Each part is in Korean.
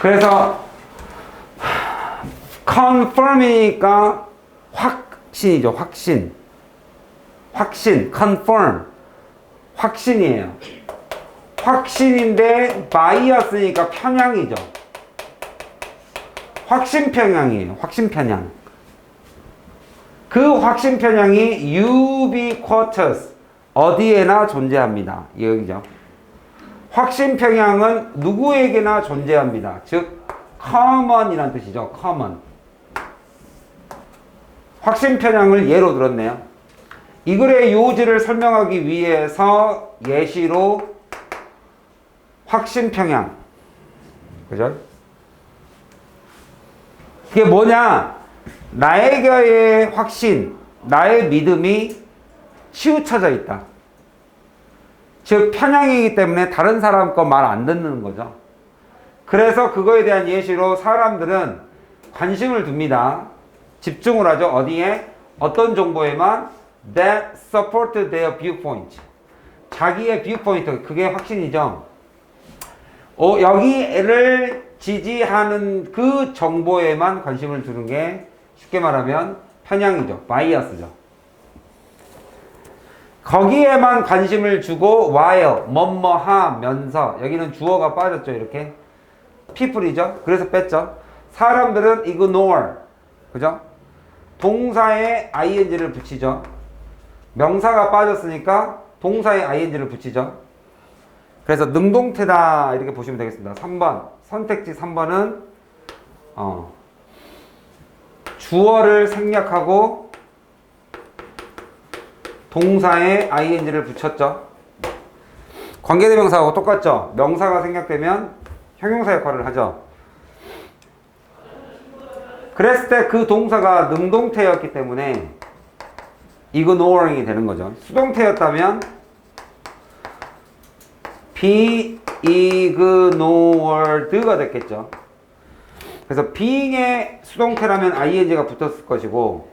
그래서 confirm이니까 확신이죠. 확신, confirm, 확신이에요. 확신인데 bias니까 편향이죠. 확신 편향이에요. 확신 편향. 그 확신 편향이 ubiquitous, 어디에나 존재합니다. 여기죠. 확신 편향은 누구에게나 존재합니다. 즉 common이라는 뜻이죠. common. 확신 편향을 예로 들었네요. 이 글의 요지를 설명하기 위해서 예시로 확신 편향. 그죠? 이게 뭐냐? 나에게의 확신, 나의 믿음이 치우쳐져 있다. 즉 편향이기 때문에 다른 사람 거 말 안 듣는 거죠. 그래서 그거에 대한 예시로 사람들은 관심을 둡니다. 집중을 하죠. 어디에? 어떤 정보에만 that support their viewpoint. 자기의 viewpoint, 그게 확신이죠. 여기를 지지하는 그 정보에만 관심을 두는 게 쉽게 말하면 편향이죠. 바이어스죠. 거기에만 관심을 주고 while, 뭐뭐 하면서, 여기는 주어가 빠졌죠. 이렇게 people이죠. 그래서 뺐죠. 사람들은 ignore, 그죠? 동사에 ing를 붙이죠. 명사가 빠졌으니까 동사에 ing를 붙이죠. 그래서 능동태다 이렇게 보시면 되겠습니다. 3번 선택지 3번은 주어를 생략하고 동사에 ing를 붙였죠. 관계대명사하고 똑같죠. 명사가 생략되면 형용사 역할을 하죠. 그랬을 때 그 동사가 능동태였기 때문에 ignoring이 되는 거죠. 수동태였다면 be ignored가 됐겠죠. 그래서 being의 수동태라면 ing가 붙었을 것이고,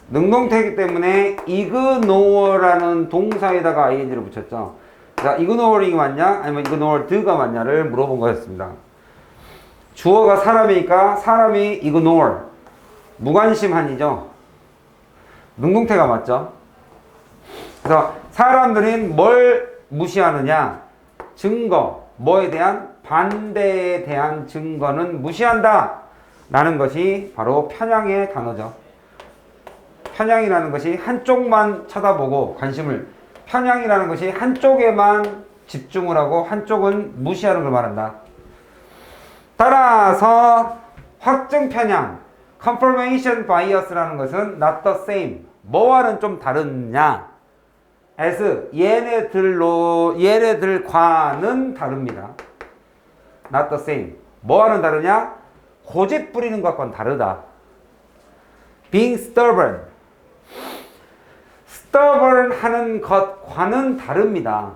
능동태이기 때문에 ignore라는 동사에다가 ing를 붙였죠. 자, ignoring이 맞냐 아니면 ignored가 맞냐를 물어본 거였습니다. 주어가 사람이니까 사람이 ignore, 무관심한이죠. 능동태가 맞죠. 그래서 사람들은 뭘 무시하느냐? 증거, 뭐에 대한? 반대에 대한 증거는 무시한다 라는 것이 바로 편향의 단어죠. 편향이라는 것이 한쪽만 쳐다보고 관심을, 편향이라는 것이 한쪽에만 집중을 하고 한쪽은 무시하는 걸 말한다. 따라서 확증 편향, confirmation bias라는 것은 not the same, 뭐와는 좀 다르냐? as, 얘네들과는 다릅니다. not the same. 뭐와는 다르냐? 고집 부리는 것과는 다르다. being stubborn. stubborn 하는 것과는 다릅니다.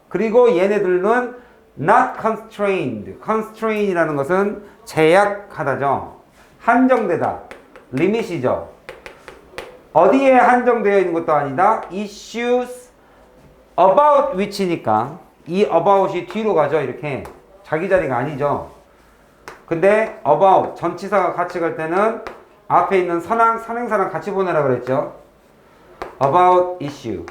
그리고 얘네들은 not constrained. constrain이라는 것은 제약하다죠. 한정되다. limit이죠. 어디에 한정되어 있는 것도 아니다. issues about which니까 이 about이 뒤로 가죠. 이렇게 자기 자리가 아니죠. 근데 about 전치사가 같이 갈 때는 앞에 있는 선행사랑 같이 보내라 그랬죠. about issue.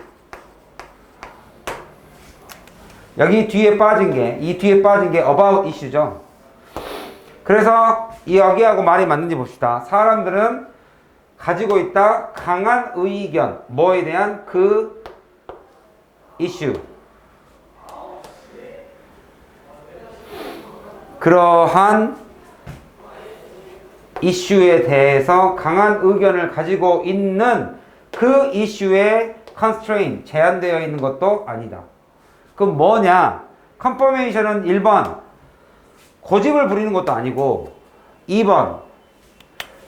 여기 뒤에 빠진 게, 이 뒤에 빠진 게 about issue죠. 그래서 여기하고 말이 맞는지 봅시다. 사람들은 가지고 있다 강한 의견, 뭐에 대한? 그 이슈, 그러한 이슈에 대해서 강한 의견을 가지고 있는 그 이슈에 constraint, 제한되어 있는 것도 아니다. 그럼 뭐냐? confirmation은 1번 고집을 부리는 것도 아니고, 2번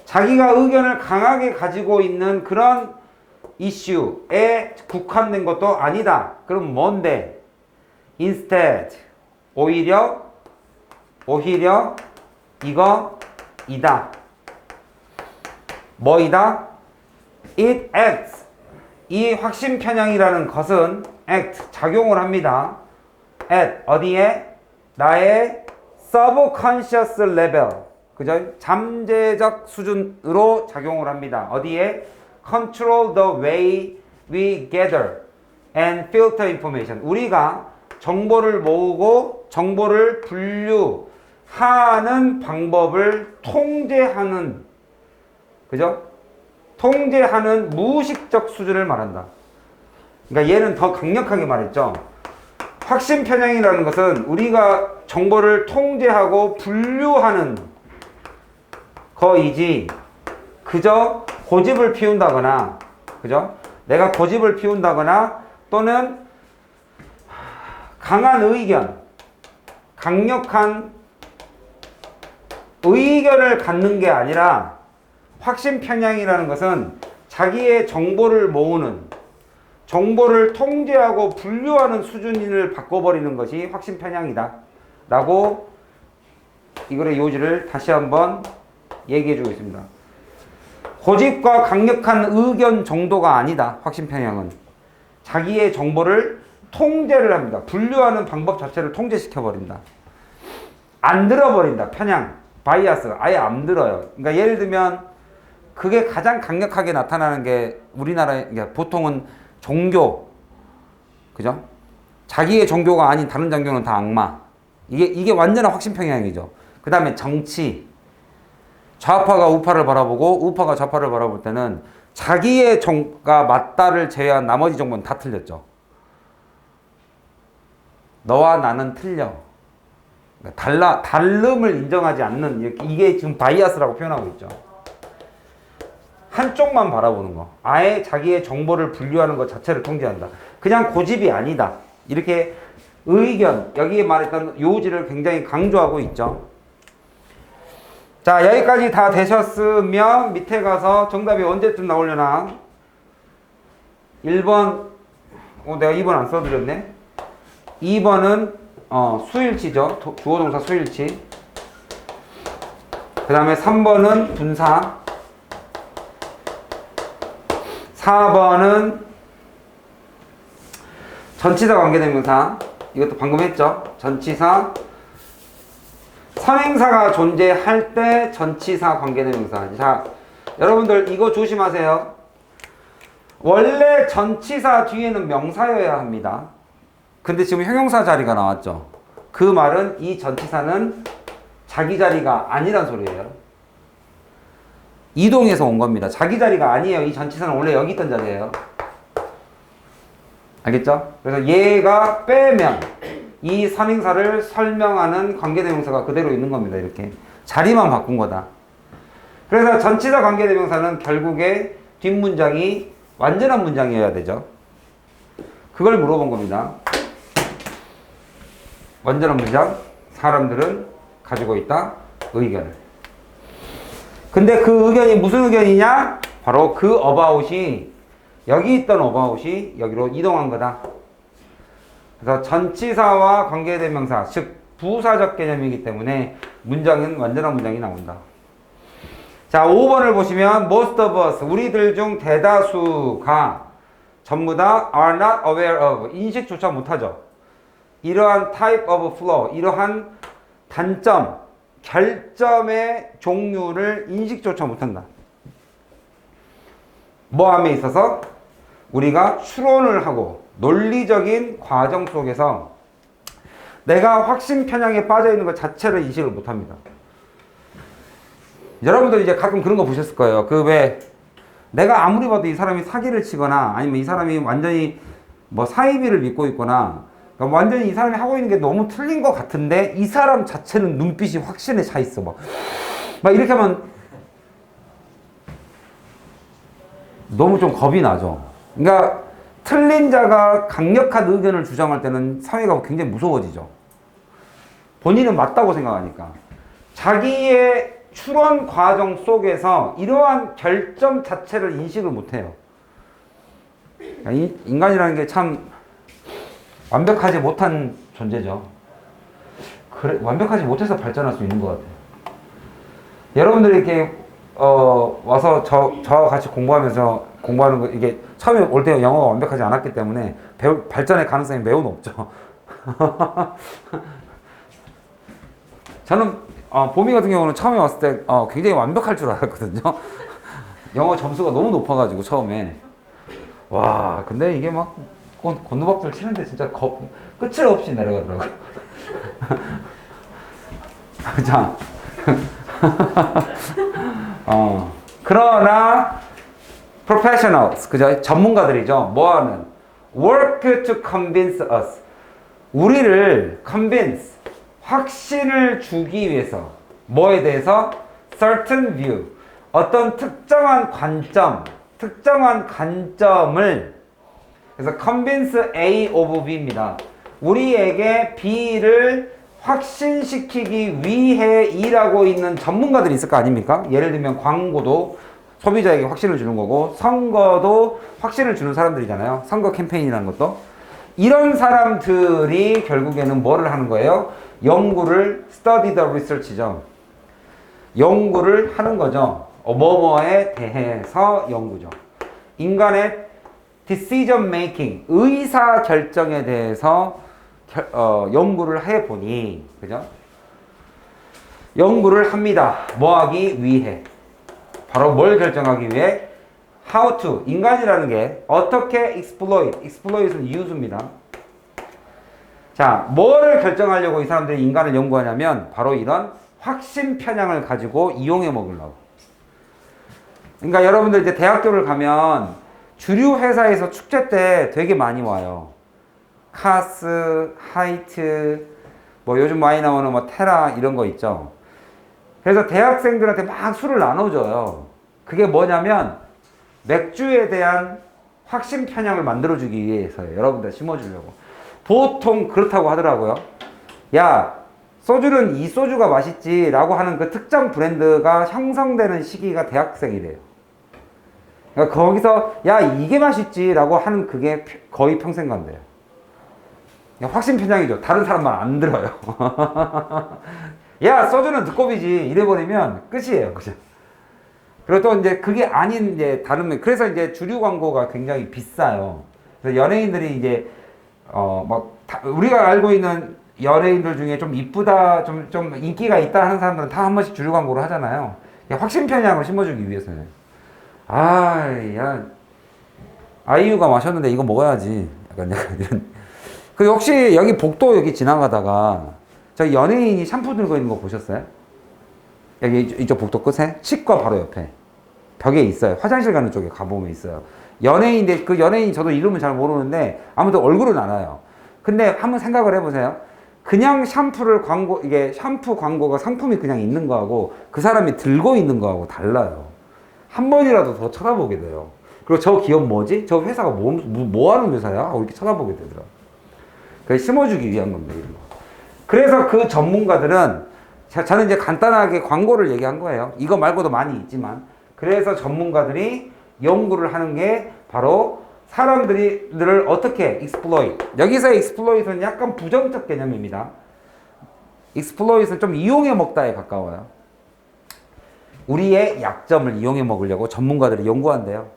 자기가 의견을 강하게 가지고 있는 그런 이슈에 국한된 것도 아니다. 그럼 뭔데? instead, 오히려 이거이다. 뭐이다? it acts. 이 확신 편향이라는 것은 act, 작용을 합니다. at, 어디에? 나의 subconscious level, 그죠? 잠재적 수준으로 작용을 합니다. 어디에? control the way we gather and filter information. 우리가 정보를 모으고 정보를 분류하는 방법을 통제하는, 그죠? 통제하는 무의식적 수준을 말한다. 그러니까 얘는 더 강력하게 말했죠. 확신 편향이라는 것은 우리가 정보를 통제하고 분류하는 거이지, 그저 고집을 피운다거나, 그죠? 내가 고집을 피운다거나 또는 강한 의견, 강력한 의견을 갖는 게 아니라, 확신 편향이라는 것은 자기의 정보를 모으는, 정보를 통제하고 분류하는 수준을 바꿔버리는 것이 확신 편향이다 라고 이거의 요지를 다시 한번 얘기해 주고 있습니다. 고집과 강력한 의견 정도가 아니다. 확신 편향은 자기의 정보를 통제를 합니다. 분류하는 방법 자체를 통제시켜 버린다. 안 들어버린다. 편향, 바이아스 아예 안 들어요. 그러니까 예를 들면 그게 가장 강력하게 나타나는 게 우리나라에, 그러니까 보통은 종교, 그죠? 자기의 종교가 아닌 다른 종교는 다 악마. 이게 완전한 확신 편향이죠. 그 다음에 정치. 좌파가 우파를 바라보고 우파가 좌파를 바라볼 때는 자기의 정가 맞다를 제외한 나머지 정보는 다 틀렸죠. 너와 나는 틀려. 그러니까 다름을 인정하지 않는, 이게 지금 바이아스라고 표현하고 있죠. 한쪽만 바라보는 거. 아예 자기의 정보를 분류하는 것 자체를 통제한다. 그냥 고집이 아니다. 이렇게 의견, 여기에 말했던 요지를 굉장히 강조하고 있죠. 자, 여기까지 다 되셨으면 밑에 가서 정답이 언제쯤 나오려나? 1번, 내가 2번 안 써드렸네. 2번은 수일치죠. 주어동사 수일치. 그 다음에 3번은 분사. 4번은 전치사 관계대명사. 이것도 방금 했죠. 전치사. 선행사가 존재할 때 전치사 관계대명사. 자, 여러분들 이거 조심하세요. 원래 전치사 뒤에는 명사여야 합니다. 근데 지금 형용사 자리가 나왔죠. 그 말은 이 전치사는 자기 자리가 아니란 소리예요. 이동해서 온 겁니다. 자기 자리가 아니에요. 이 전치사는 원래 여기 있던 자리예요. 알겠죠? 그래서 얘가 빼면 이 선행사를 설명하는 관계대명사가 그대로 있는 겁니다. 이렇게 자리만 바꾼 거다. 그래서 전치사 관계대명사는 결국에 뒷문장이 완전한 문장이어야 되죠. 그걸 물어본 겁니다. 완전한 문장, 사람들은 가지고 있다. 의견을. 근데 그 의견이 무슨 의견이냐? 바로 그 about이, 여기 있던 about이 여기로 이동한 거다. 그래서 전치사와 관계대명사, 즉 부사적 개념이기 때문에 문장은 완전한 문장이 나온다. 자, 5번을 보시면 most of us, 우리들 중 대다수가 전부 다 are not aware of, 인식조차 못하죠. 이러한 type of flaw, 이러한 단점, 결점의 종류를 인식조차 못한다. 뭐함에 있어서 우리가 추론을 하고 논리적인 과정 속에서 내가 확신 편향에 빠져 있는 것 자체를 인식을 못합니다. 여러분들 이제 가끔 그런 거 보셨을 거예요. 그 왜 내가 아무리 봐도 이 사람이 사기를 치거나 아니면 이 사람이 완전히 뭐 사이비를 믿고 있거나, 그러니까 완전히 이 사람이 하고 있는 게 너무 틀린 것 같은데 이 사람 자체는 눈빛이 확신에 차 있어. 막 이렇게 하면 너무 좀 겁이 나죠. 그러니까 틀린 자가 강력한 의견을 주장할 때는 사회가 굉장히 무서워지죠. 본인은 맞다고 생각하니까. 자기의 추론 과정 속에서 이러한 결점 자체를 인식을 못해요. 인간이라는 게 참 완벽하지 못한 존재죠. 그래, 완벽하지 못해서 발전할 수 있는 것 같아요. 여러분들이 이렇게 와서 저와 같이 공부하는 거, 이게 처음에 올 때 영어가 완벽하지 않았기 때문에 발전의 가능성이 매우 높죠. 저는 보미 같은 경우는 처음에 왔을 때 굉장히 완벽할 줄 알았거든요. 영어 점수가 너무 높아가지고 처음에 와 근데 이게 막 곤두박질 치는데 진짜 끝을 없이 내려가더라고요. 자, 그러나 professionals 그죠? 전문가들이죠. 뭐하는 work to convince us 우리를 convince 확신을 주기 위해서 뭐에 대해서 certain view 어떤 특정한 관점 특정한 관점을 그래서 convince A of B입니다. 우리에게 B를 확신시키기 위해 일하고 있는 전문가들이 있을 거 아닙니까? 예를 들면 광고도 소비자에게 확신을 주는 거고 선거도 확신을 주는 사람들이잖아요. 선거 캠페인이라는 것도. 이런 사람들이 결국에는 뭐를 하는 거예요? 연구를 study the research죠. 연구를 하는 거죠. 뭐뭐에 대해서 연구죠. 인간의 decision making, 의사 결정에 대해서 연구를 해보니, 그죠? 연구를 합니다. 뭐 하기 위해? 바로 뭘 결정하기 위해? How to, 인간이라는 게 어떻게 exploit은 유수입니다. 자, 뭐를 결정하려고 이 사람들이 인간을 연구하냐면 바로 이런 확신 편향을 가지고 이용해 먹으려고. 그러니까 여러분들 이제 대학교를 가면 주류 회사에서 축제 때 되게 많이 와요. 카스, 하이트, 뭐 요즘 많이 나오는 뭐 테라 이런 거 있죠. 그래서 대학생들한테 막 술을 나눠줘요. 그게 뭐냐면 맥주에 대한 확신 편향을 만들어주기 위해서요. 여러분들 심어주려고. 보통 그렇다고 하더라고요. 야, 소주는 이 소주가 맛있지 라고 하는 그 특정 브랜드가 형성되는 시기가 대학생이래요. 그러니까 거기서 야 이게 맛있지 라고 하는 그게 거의 평생 간대요. 확신 편향이죠. 다른 사람 말 안 들어요. 야 소주는 두꺼비지 이래버리면 끝이에요. 그죠? 그리고 또 이제 그게 아닌 이제 다른 그래서 이제 주류 광고가 굉장히 비싸요. 그래서 연예인들이 이제 우리가 알고 있는 연예인들 중에 좀 이쁘다 좀 인기가 있다 하는 사람들은 다 한 번씩 주류 광고를 하잖아요. 확신 편향을 심어주기 위해서는. 야, 아이유가 마셨는데 이거 먹어야지. 약간 이런. 그 혹시 여기 복도 여기 지나가다가 저 연예인이 샴푸 들고 있는 거 보셨어요? 여기 이쪽 복도 끝에 치과 바로 옆에 벽에 있어요. 화장실 가는 쪽에 가보면 있어요. 연예인인데 그 연예인 저도 이름은 잘 모르는데 아무튼 얼굴은 알아요. 근데 한번 생각을 해보세요. 그냥 이게 샴푸 광고가 상품이 그냥 있는 거하고 그 사람이 들고 있는 거하고 달라요. 한 번이라도 더 쳐다보게 돼요. 그리고 저 기업 뭐지? 저 회사가 뭐 하는 회사야? 하고 이렇게 쳐다보게 되더라고요. 그걸 심어주기 위한 겁니다. 이런 거. 그래서 그 전문가들은 저는 이제 간단하게 광고를 얘기한 거예요. 이거 말고도 많이 있지만. 그래서 전문가들이 연구를 하는 게 바로 사람들을 어떻게 exploit. 여기서 exploit은 약간 부정적 개념입니다. exploit은 좀 이용해 먹다에 가까워요. 우리의 약점을 이용해 먹으려고 전문가들이 연구한대요.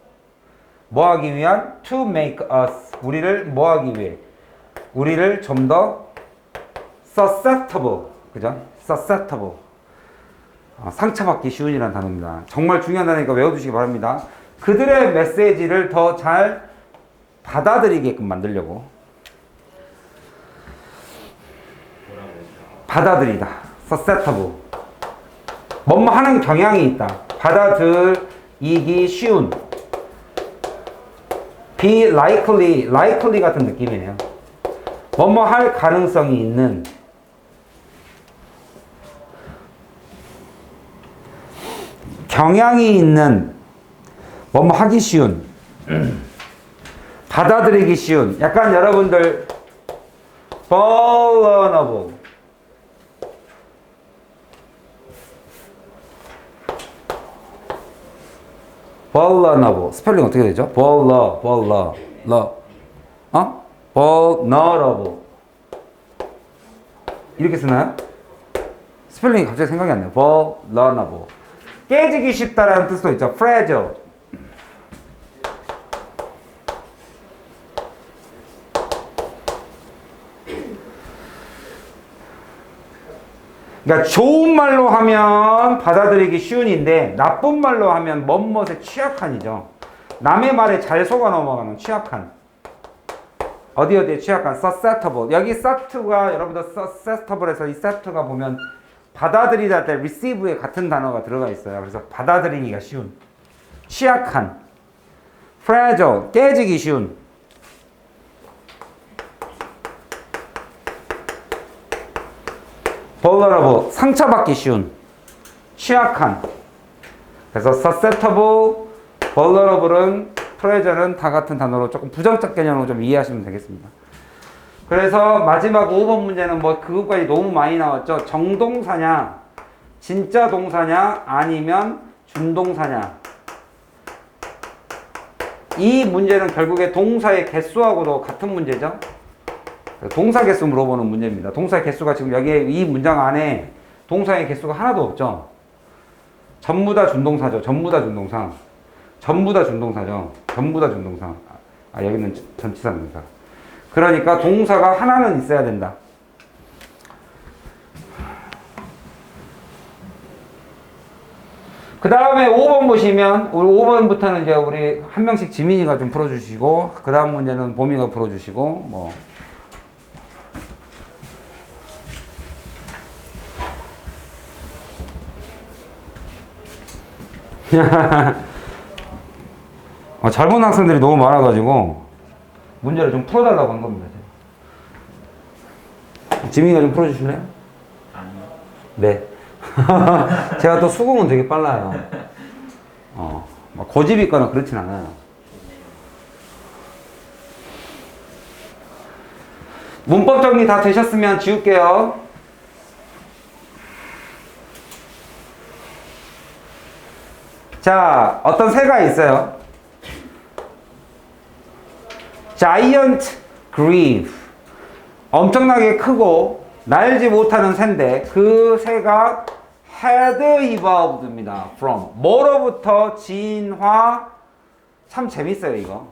뭐 하기 위한? To make us. 우리를 뭐 하기 위해? 우리를 좀 더 susceptible. 그죠? susceptible. 상처받기 쉬운이라는 단어입니다. 정말 중요한 단어니까 외워두시기 바랍니다. 그들의 메시지를 더 잘 받아들이게끔 만들려고. 받아들이다. susceptible. 뭐뭐 하는 경향이 있다. 받아들이기 쉬운. be likely 같은 느낌이에요. 뭐뭐 할 가능성이 있는. 경향이 있는. 뭐뭐 하기 쉬운. 받아들이기 쉬운. 약간 여러분들 vulnerable. vulnerable. 스펠링 어떻게 되죠? vulnerable. 이렇게 쓰나요? 스펠링이 갑자기 생각이 안 나요. vulnerable. 깨지기 쉽다라는 뜻도 있죠. fragile. 그러니까 좋은 말로 하면 받아들이기 쉬운인데 나쁜 말로 하면 멋멋에 취약한이죠. 남의 말에 잘 속아 넘어가는 취약한. 어디에 취약한? susceptible. 여기 susceptible가 여러분들 susceptible에서 이 susceptible가 보면 받아들이다 때 receive에 같은 단어가 들어가 있어요. 그래서 받아들이기가 쉬운. 취약한. fragile. 깨지기 쉬운. vulnerable. 상처받기 쉬운. 취약한. 그래서 susceptible, vulnerable은 fragile은 다 같은 단어로 조금 부정적 개념으로 좀 이해하시면 되겠습니다. 그래서 마지막 5번 문제는 뭐 그것까지 너무 많이 나왔죠. 정동사냐, 진짜 동사냐, 아니면 준동사냐. 이 문제는 결국에 동사의 개수하고도 같은 문제죠. 동사 개수 물어보는 문제입니다. 동사의 개수가 지금 여기에 이 문장 안에 동사의 개수가 하나도 없죠. 전부 다 준동사죠. 전부 다 준동사. 전부 다 준동사죠. 전부 다 준동사. 아, 여기는 전치사입니다. 그러니까 동사가 하나는 있어야 된다. 그 다음에 5번 보시면, 우리 5번부터는 이제 우리 한 명씩 지민이가 좀 풀어주시고, 그 다음 문제는 보미가 풀어주시고, 뭐. 잘 보는 학생들이 너무 많아가지고 문제를 좀 풀어달라고 한 겁니다. 지민이가 좀 풀어주실래요? 아니요. 네. 제가 또 수긍은 되게 빨라요. 막 고집 있거나 그렇진 않아요. 문법 정리 다 되셨으면 지울게요. 자, 어떤 새가 있어요. Giant grebe. 엄청나게 크고 날지 못하는 새인데 그 새가 had evolved입니다. From 뭐로부터 진화. 참 재밌어요 이거.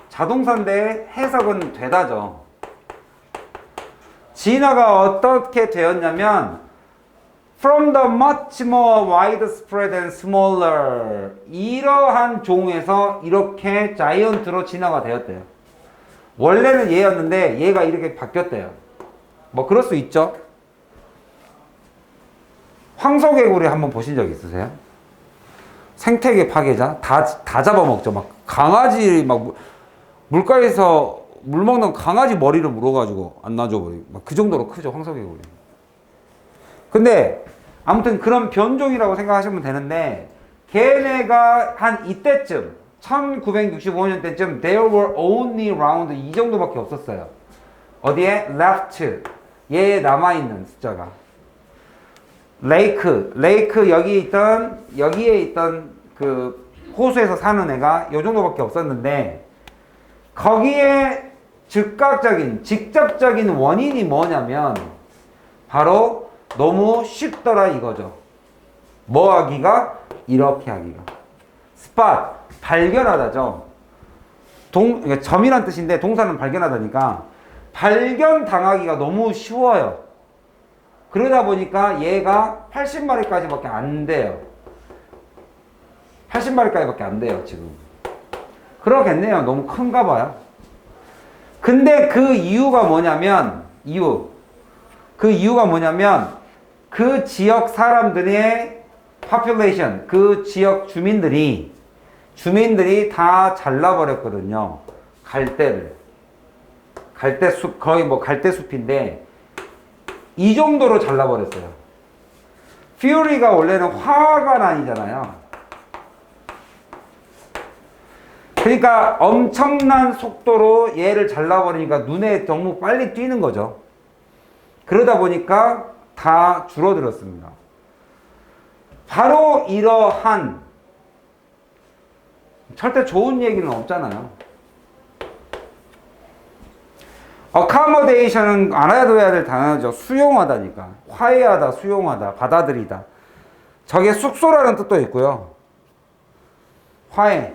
자동사인데 해석은 되다죠. 진화가 어떻게 되었냐면 From the much more widespread and smaller. 이러한 종에서 이렇게 자이언트로 진화가 되었대요. 원래는 얘였는데 얘가 이렇게 바뀌었대요. 뭐 그럴 수 있죠. 황소개구리 한번 보신 적 있으세요? 생태계 파괴자? 다 잡아먹죠. 막 강아지 막 물가에서 물 먹는 강아지 머리를 물어가지고 안 놔줘버리고 막 그 정도로 크죠 황소개구리. 근데 아무튼 그런 변종이라고 생각하시면 되는데 걔네가 한 이때쯤 1965년 때쯤 there were only around 이 정도밖에 없었어요. 어디에? left 얘 남아있는 숫자가 레이크 여기에 있던 그 호수에서 사는 애가 요 정도밖에 없었는데 거기에 직접적인 원인이 뭐냐면 바로 너무 쉽더라 이거죠. 뭐 하기가? 이렇게 하기가. 스팟, 발견하다죠. 그러니까 점이란 뜻인데 동사는 발견하다니까 발견당하기가 너무 쉬워요. 그러다 보니까 얘가 80마리까지밖에 안 돼요. 80마리까지밖에 안 돼요 지금. 그러겠네요. 너무 큰가 봐요. 근데 그 이유가 뭐냐면 그 지역 사람들의 population, 그 지역 주민들이 다 잘라버렸거든요. 갈대숲, 거의 뭐 갈대숲인데 이 정도로 잘라버렸어요. fury가 원래는 화가 난이잖아요. 그러니까 엄청난 속도로 얘를 잘라버리니까 눈에 너무 빨리 띄는 거죠. 그러다 보니까 다 줄어들었습니다. 바로 이러한 절대 좋은 얘기는 없잖아요. accommodation은 알아둬야 될 단어죠. 수용하다니까. 화해하다, 수용하다, 받아들이다. 저게 숙소라는 뜻도 있고요. 화해.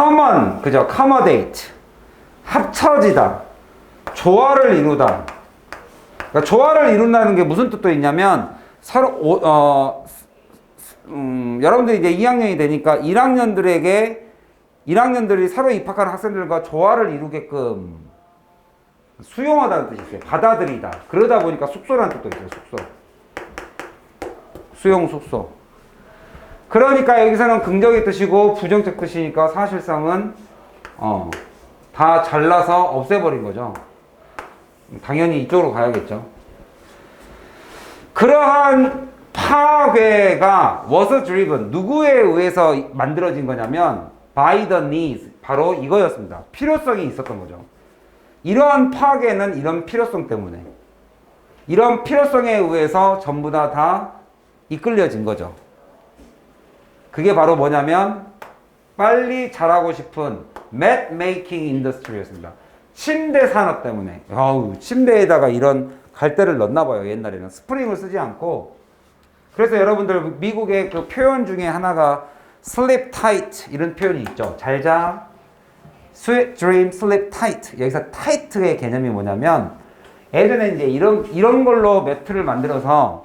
common, 그죠? accommodate. 합쳐지다. 조화를 이루다. 그러니까 조화를 이룬다는 게 무슨 뜻도 있냐면, 서로, 여러분들이 이제 2학년이 되니까 1학년들이 새로 입학하는 학생들과 조화를 이루게끔 수용하다는 뜻이 있어요. 받아들이다. 그러다 보니까 숙소라는 뜻도 있어요. 숙소. 수용 숙소. 그러니까 여기서는 긍정의 뜻이고 부정적 뜻이니까 사실상은 다 잘라서 없애버린 거죠. 당연히 이쪽으로 가야겠죠. 그러한 파괴가 was driven, 누구에 의해서 만들어진 거냐면 by the needs, 바로 이거였습니다. 필요성이 있었던 거죠. 이러한 파괴는 이런 필요성 때문에, 이런 필요성에 의해서 전부 다 이끌려진 거죠. 그게 바로 뭐냐면 빨리 잘하고 싶은 mat making industry였습니다. 침대 산업 때문에. 침대에다가 이런 갈대를 넣나 봐요. 옛날에는 스프링을 쓰지 않고. 그래서 여러분들 미국의 그 표현 중에 하나가 sleep tight 이런 표현이 있죠. 잘 자. sweet dream, sleep tight. 여기서 tight의 개념이 뭐냐면 예전에 이제 이런 걸로 매트를 만들어서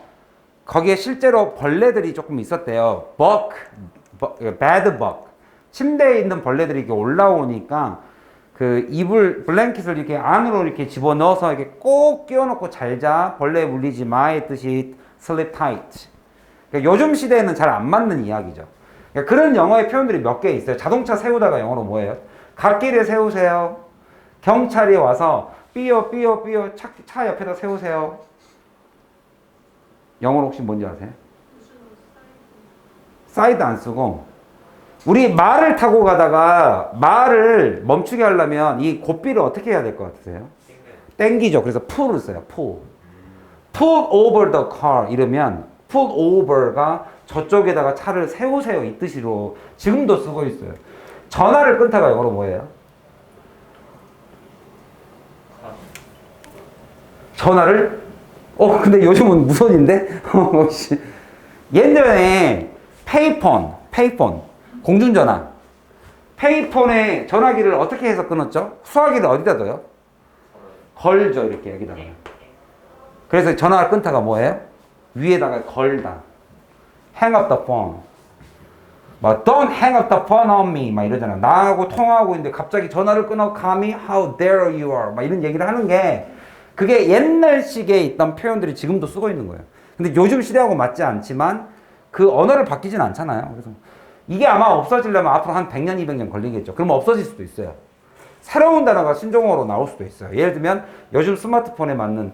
거기에 실제로 벌레들이 조금 있었대요. bed bug. 침대에 있는 벌레들이 이렇게 올라오니까 그 이불, 블랭킷을 이렇게 안으로 이렇게 집어넣어서 이렇게 꼭 끼워놓고 잘 자. 벌레에 물리지 마의 뜻이 sleep tight. 그러니까 요즘 시대에는 잘 안 맞는 이야기죠. 그러니까 그런 영어의 표현들이 몇 개 있어요. 자동차 세우다가 영어로 뭐예요? 갓길에 세우세요. 경찰이 와서 삐어 차 옆에다 세우세요. 영어로 혹시 뭔지 아세요? 사이드 안 쓰고 우리 말을 타고 가다가 말을 멈추게 하려면 이 고삐를 어떻게 해야 될 것 같으세요? 땡기죠. 그래서 pull을 써요. pull over the car 이러면 pull over가 저쪽에다가 차를 세우세요 이 뜻으로 지금도 쓰고 있어요. 전화를 끊다가 영어로 뭐예요? 전화를? 근데 요즘은 무선인데? 예전에 페이폰, 공중전화. 페이폰에 전화기를 어떻게 해서 끊었죠? 수화기를 어디다 둬요? 걸죠, 이렇게 여기다가. 그래서 전화를 끊다가 뭐예요? 위에다가 걸다. hang up the phone. 막 don't hang up the phone on me 막 이러잖아. 나하고 통화하고 있는데 갑자기 전화를 끊어 감히 how dare you are 막 이런 얘기를 하는 게 그게 옛날식에 있던 표현들이 지금도 쓰고 있는 거예요. 근데 요즘 시대하고 맞지 않지만 그 언어를 바뀌진 않잖아요. 그래서 이게 아마 없어지려면 앞으로 한 100년, 200년 걸리겠죠. 그러면 없어질 수도 있어요. 새로운 단어가 신종어로 나올 수도 있어요. 예를 들면 요즘 스마트폰에 맞는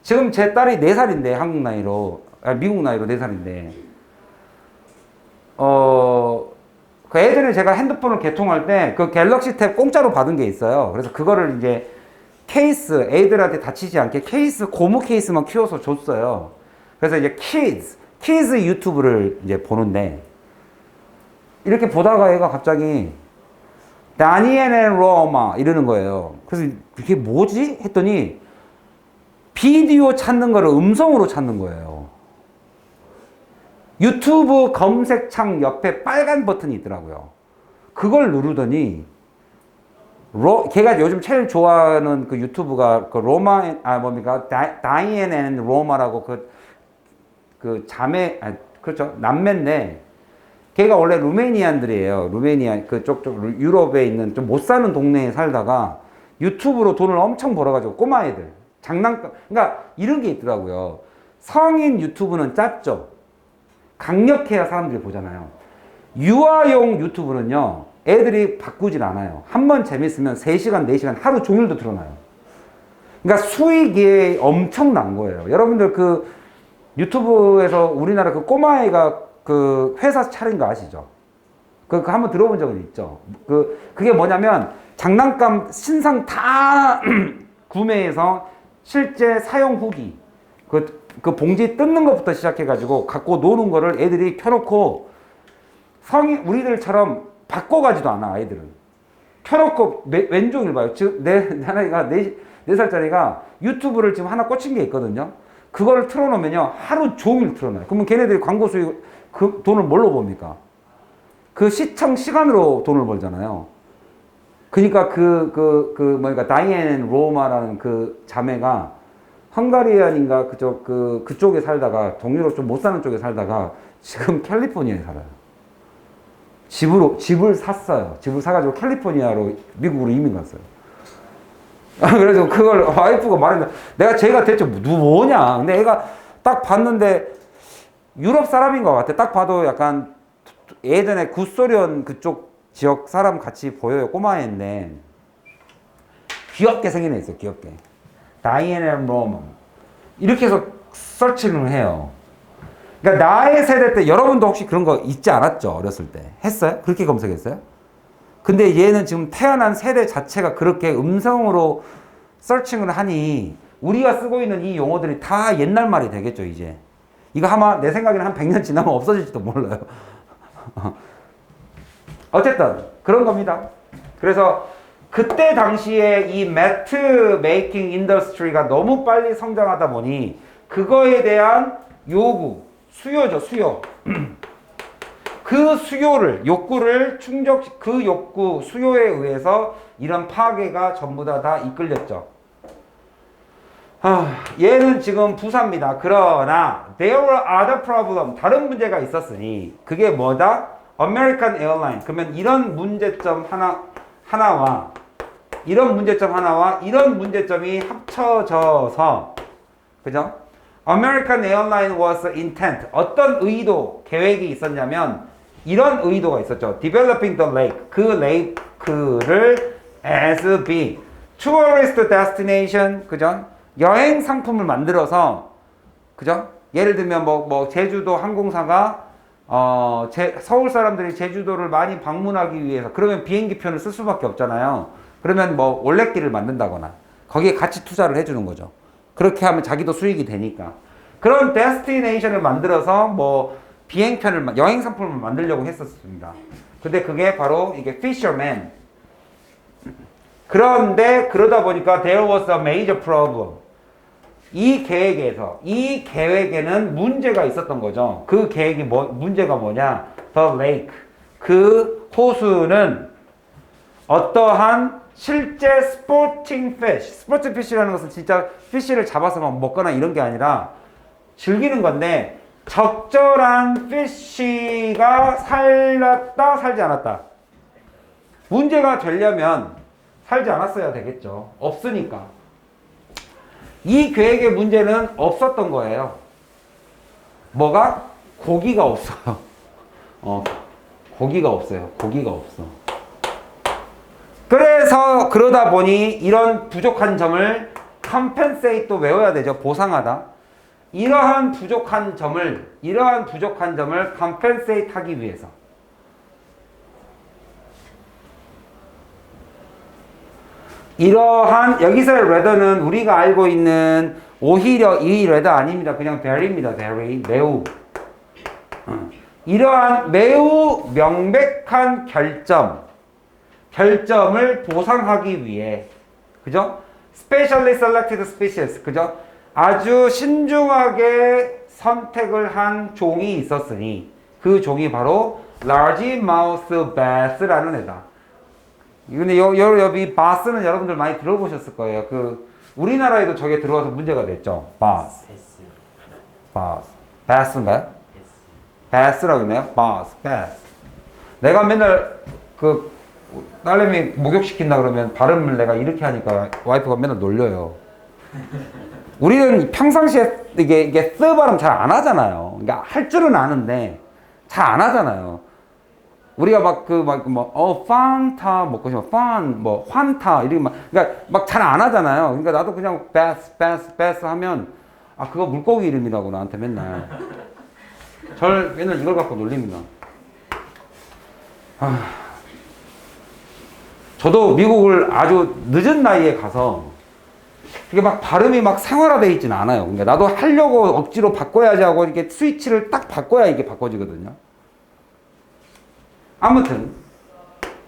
지금 제 딸이 4살인데 한국 나이로 미국 나이로 4살인데 그 예전에 제가 핸드폰을 개통할 때 그 갤럭시 탭 공짜로 받은 게 있어요. 그래서 그거를 이제 케이스, 애들한테 다치지 않게 케이스, 고무 케이스만 키워서 줬어요. 그래서 이제 키즈 유튜브를 이제 보는데 이렇게 보다가 얘가 갑자기 다니엘 앤 로마 이러는 거예요. 그래서 이게 뭐지? 했더니 비디오 찾는 거를 음성으로 찾는 거예요. 유튜브 검색창 옆에 빨간 버튼이 있더라고요. 그걸 누르더니 걔가 요즘 제일 좋아하는 그 유튜브가 그 다이앤 앤 로마라고 그 자매, 그렇죠. 남매인데 걔가 원래 루메니안들이에요. 루메니아 그쪽 유럽에 있는 좀 못 사는 동네에 살다가 유튜브로 돈을 엄청 벌어가지고 꼬마 애들 장난감, 그러니까 이런 게 있더라고요. 성인 유튜브는 짧죠. 강력해야 사람들이 보잖아요. 유아용 유튜브는요, 애들이 바꾸질 않아요. 한 번 재밌으면 3시간, 4시간 하루 종일도 틀어놔요. 그러니까 수익이 엄청난 거예요. 여러분들 그 유튜브에서 우리나라 그 꼬마애가 그 회사 차린 거 아시죠? 그 한번 들어본 적은 있죠? 그게 뭐냐면 장난감 신상 다 구매해서 실제 사용 후기 그 봉지 뜯는 것부터 시작해가지고 갖고 노는 거를 애들이 켜놓고 우리들처럼 바꿔가지도 않아, 아이들은. 켜놓고 왼종일 봐요. 즉, 내 아이가 4살짜리가 유튜브를 지금 하나 꽂힌 게 있거든요. 그거를 틀어놓으면요, 하루 종일 틀어놔요. 그러면 걔네들이 광고 수익, 그 돈을 뭘로 봅니까? 그 시청 시간으로 돈을 벌잖아요. 그러니까 뭐니까 다이앤 로마라는 그 자매가 헝가리안인가 그쪽에 살다가 동유럽 좀 못 사는 쪽에 살다가 지금 캘리포니아에 살아요. 집을 샀어요. 집을 사가지고 캘리포니아로 미국으로 이민 갔어요. 그래서 그걸 와이프가 말했는데 내가 쟤가 대체 뭐냐? 근데 애가 딱 봤는데 유럽 사람인 것 같아. 딱 봐도 약간 예전에 구소련 그쪽 지역 사람 같이 보여요. 꼬마애인데 귀엽게 생긴 애 있어요. 귀엽게. 다이앤 로먼 이렇게 해서 서칭을 해요. 그러니까 나의 세대 때 여러분도 혹시 그런 거 있지 않았죠? 어렸을 때 했어요? 그렇게 검색했어요? 근데 얘는 지금 태어난 세대 자체가 그렇게 음성으로 서칭을 하니 우리가 쓰고 있는 이 용어들이 다 옛날 말이 되겠죠. 이제 이거 아마 내 생각에는 한 100년 지나면 없어질지도 몰라요. 어쨌든 그런 겁니다. 그래서 그때 당시에 이 매트 메이킹 인더스트리가 너무 빨리 성장하다 보니 그거에 대한 요구, 수요죠, 수요. 그 욕구를 그 욕구, 수요에 의해서 이런 파괴가 전부 다 이끌렸죠. 얘는 지금 부사입니다. 그러나 there were other problem, 다른 문제가 있었으니 그게 뭐다? American Airlines. 그러면 이런 문제점 하나와 이런 문제점이 합쳐져서 그죠? American Airlines was intent. 어떤 의도, 계획이 있었냐면 이런 의도가 있었죠. Developing the lake. 그 레이크를 as be tourist destination. 그죠? 여행 상품을 만들어서 그죠? 예를 들면 뭐 제주도 항공사가 서울 사람들이 제주도를 많이 방문하기 위해서 그러면 비행기 표를 쓸 수밖에 없잖아요. 그러면 뭐 올레길을 만든다거나 거기에 같이 투자를 해주는 거죠. 그렇게 하면 자기도 수익이 되니까. 그런 데스티네이션을 만들어서 뭐 비행편을 여행 상품을 만들려고 했었습니다. 근데 그게 바로 이게 fisherman. 그런데 그러다 보니까 there was a major problem. 이 계획에는 문제가 있었던 거죠. 그 계획이 문제가 뭐냐? The lake. 그 호수는 어떠한 실제 스포팅 피쉬. 스포팅 피쉬라는 것은 진짜 피쉬를 잡아서 막 먹거나 이런 게 아니라 즐기는 건데 적절한 피쉬가 살았다, 살지 않았다. 문제가 되려면 살지 않았어야 되겠죠. 없으니까. 이 계획의 문제는 없었던 거예요. 뭐가? 고기가 없어요. 고기가 없어요. 고기가 없어. 그래서 그러다 보니 이런 부족한 점을 compensate 또 외워야 되죠. 보상하다. 이러한 부족한 점을 compensate 하기 위해서. 이러한 여기서의 rather는 우리가 알고 있는 오히려 이 rather 아닙니다. 그냥 very입니다. very 매우. 이러한 매우 명백한 결점을 보상하기 위해, 그죠? Specially selected species, 그죠? 아주 신중하게 선택을 한 종이 있었으니 그 종이 바로 largemouth bass라는 애다. 근데 여기 바스는 여러분들 많이 들어보셨을 거예요. 우리나라에도 저게 들어와서 문제가 됐죠. 바스. 바스인가요? 바스라고 있나요? 바스. 내가 맨날 딸내미 목욕시킨다 그러면 발음을 내가 이렇게 하니까 와이프가 맨날 놀려요. 우리는 평상시에 이게 쓰 발음 잘 안 하잖아요. 그러니까 할 줄은 아는데 잘 안 하잖아요. 우리가 판타 먹고 싶으면 환타 이렇게 그러니까 막 잘 안 하잖아요. 그러니까 나도 그냥 베스 하면 그거 물고기 이름이라고 나한테 맨날 맨날 이걸 갖고 놀립니다. 저도 미국을 아주 늦은 나이에 가서 이게 막 발음이 막 생활화되어 있지는 않아요. 그러니까 나도 하려고 억지로 바꿔야지 하고 이렇게 스위치를 딱 바꿔야 이게 바꿔지거든요. 아무튼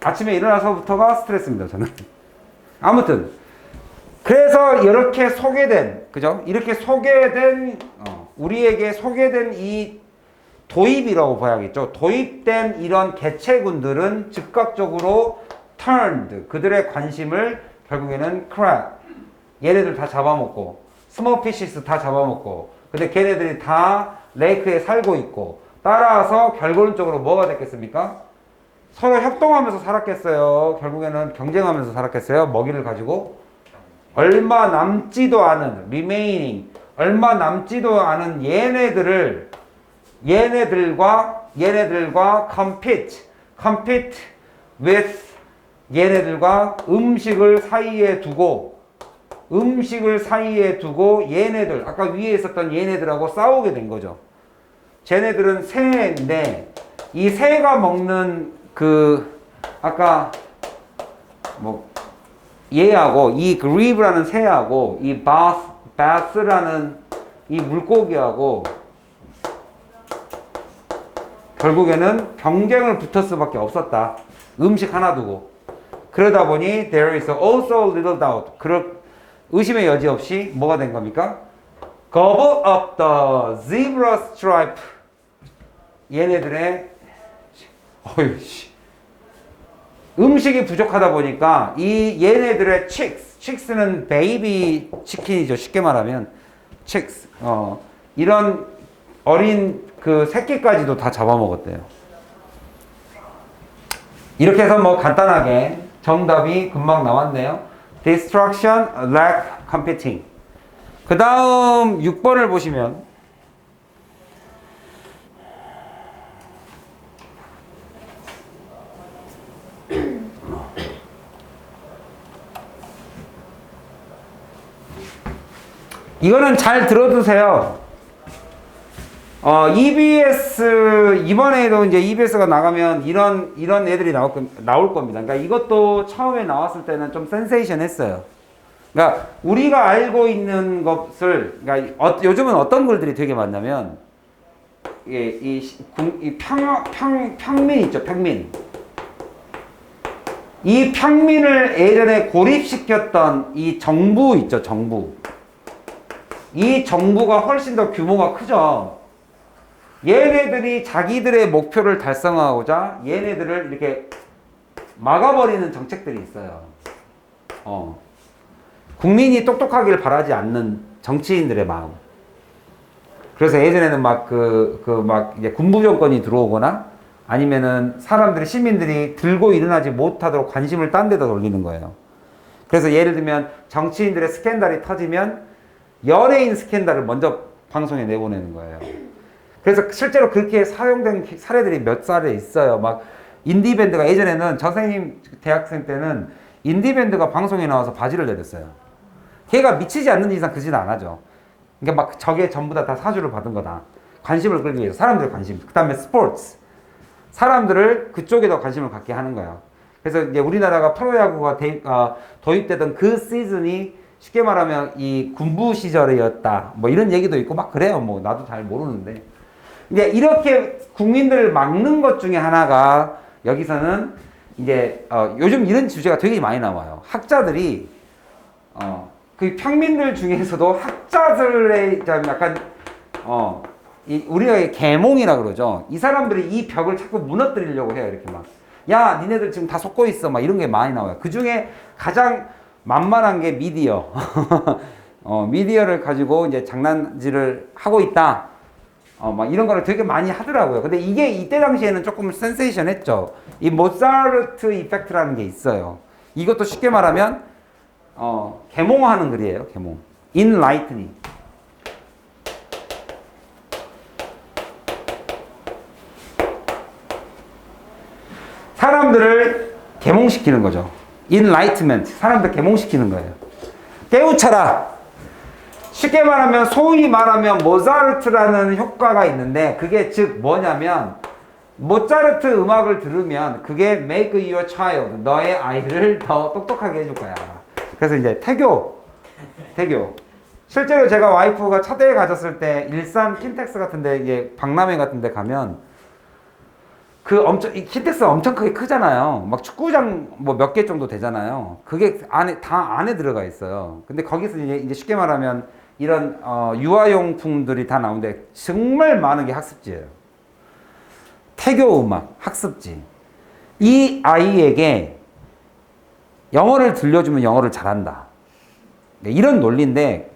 아침에 일어나서부터가 스트레스입니다. 저는. 아무튼 그래서 이렇게 소개된 그죠? 이렇게 소개된 우리에게 소개된 이 도입이라고 봐야겠죠. 도입된 이런 개체군들은 즉각적으로 turned. 그들의 관심을 결국에는 crab. 얘네들 다 잡아먹고, small fishes 다 잡아먹고, 근데 걔네들이 다 레이크에 살고 있고, 따라서 결론적으로 뭐가 됐겠습니까? 서로 협동하면서 살았겠어요? 결국에는 경쟁하면서 살았겠어요? 먹이를 가지고? 얼마 남지도 않은, remaining, 얼마 남지도 않은 얘네들과 compete with 얘네들과 음식을 사이에 두고 얘네들, 아까 위에 있었던 얘네들하고 싸우게 된 거죠. 쟤네들은 새인데 이 새가 먹는 아까 얘하고 이 그리브라는 새하고 이 바스라는 이 물고기하고 결국에는 경쟁을 붙을 수밖에 없었다. 음식 하나 두고. 그러다 보니 there is also little doubt. 의심의 여지 없이 뭐가 된 겁니까? Gobble up the zebra stripe. 얘네들의 음식이 부족하다 보니까 이 얘네들의 chicks는 베이비 치킨이죠. 쉽게 말하면 chicks. 이런 어린 새끼까지도 다 잡아먹었대요. 이렇게 해서 간단하게 정답이 금방 나왔네요. Destruction, lack, competing. 그 다음 6번을 보시면 이거는 잘 들어두세요. EBS, 이번에도 이제 EBS가 나가면 이런 애들이 나올 겁니다. 그러니까 이것도 처음에 나왔을 때는 좀 센세이션 했어요. 그러니까 우리가 알고 있는 것을, 그러니까 요즘은 어떤 글들이 되게 많냐면, 평민 있죠, 평민. 이 평민을 예전에 고립시켰던 이 정부 있죠, 정부. 이 정부가 훨씬 더 규모가 크죠. 얘네들이 자기들의 목표를 달성하고자 얘네들을 이렇게 막아버리는 정책들이 있어요. 국민이 똑똑하길 바라지 않는 정치인들의 마음. 그래서 예전에는 이제 군부 정권이 들어오거나 아니면은 시민들이 들고 일어나지 못하도록 관심을 딴 데다 돌리는 거예요. 그래서 예를 들면 정치인들의 스캔들이 터지면 연예인 스캔들을 먼저 방송에 내보내는 거예요. 그래서 실제로 그렇게 사용된 사례들이 몇 사례 있어요. 인디밴드가 예전에는 선생님 대학생 때는 인디밴드가 방송에 나와서 바지를 내렸어요. 걔가 미치지 않는 이상 그 짓 안 하죠. 그러니까 저게 전부 다 사주를 받은 거다. 관심을 끌기 위해서 사람들의 관심. 그 다음에 스포츠. 사람들을 그쪽에 더 관심을 갖게 하는 거예요. 그래서 이제 우리나라가 프로야구가 도입되던 그 시즌이 쉽게 말하면 이 군부 시절이었다. 이런 얘기도 있고 그래요. 나도 잘 모르는데. 이제 이렇게 국민들을 막는 것 중에 하나가 여기서는 이제 요즘 이런 주제가 되게 많이 나와요. 학자들이 그 평민들 중에서도 학자들의 약간 우리가 계몽이라 그러죠. 이 사람들이 이 벽을 자꾸 무너뜨리려고 해요. 이렇게 야, 니네들 지금 다 속고 있어. 이런 게 많이 나와요. 그 중에 가장 만만한 게 미디어. 미디어를 가지고 이제 장난질을 하고 있다. 이런 거를 되게 많이 하더라고요. 근데 이게 이때 당시에는 조금 센세이션 했죠. 이 모차르트 이펙트라는 게 있어요. 이것도 쉽게 말하면, 계몽하는 글이에요, 계몽. Enlightening. 사람들을 계몽시키는 거죠. Enlightenment. 사람들 계몽시키는 거예요. 깨우쳐라. 쉽게 말하면 소위 말하면 모차르트라는 효과가 있는데 그게 즉 뭐냐면 모차르트 음악을 들으면 그게 make your child 너의 아이를 더 똑똑하게 해줄 거야. 그래서 이제 태교 실제로 제가 와이프가 첫 대회 가졌을 때 일산 킨텍스 같은데 이제 박람회 같은데 가면 이 킨텍스가 엄청 크잖아요. 축구장 몇 개 정도 되잖아요. 그게 안에 들어가 있어요. 근데 거기서 이제 쉽게 말하면 이런 유아용품들이 다 나오는데 정말 많은 게 학습지예요. 태교 음악, 학습지. 이 아이에게 영어를 들려주면 영어를 잘한다. 이런 논리인데,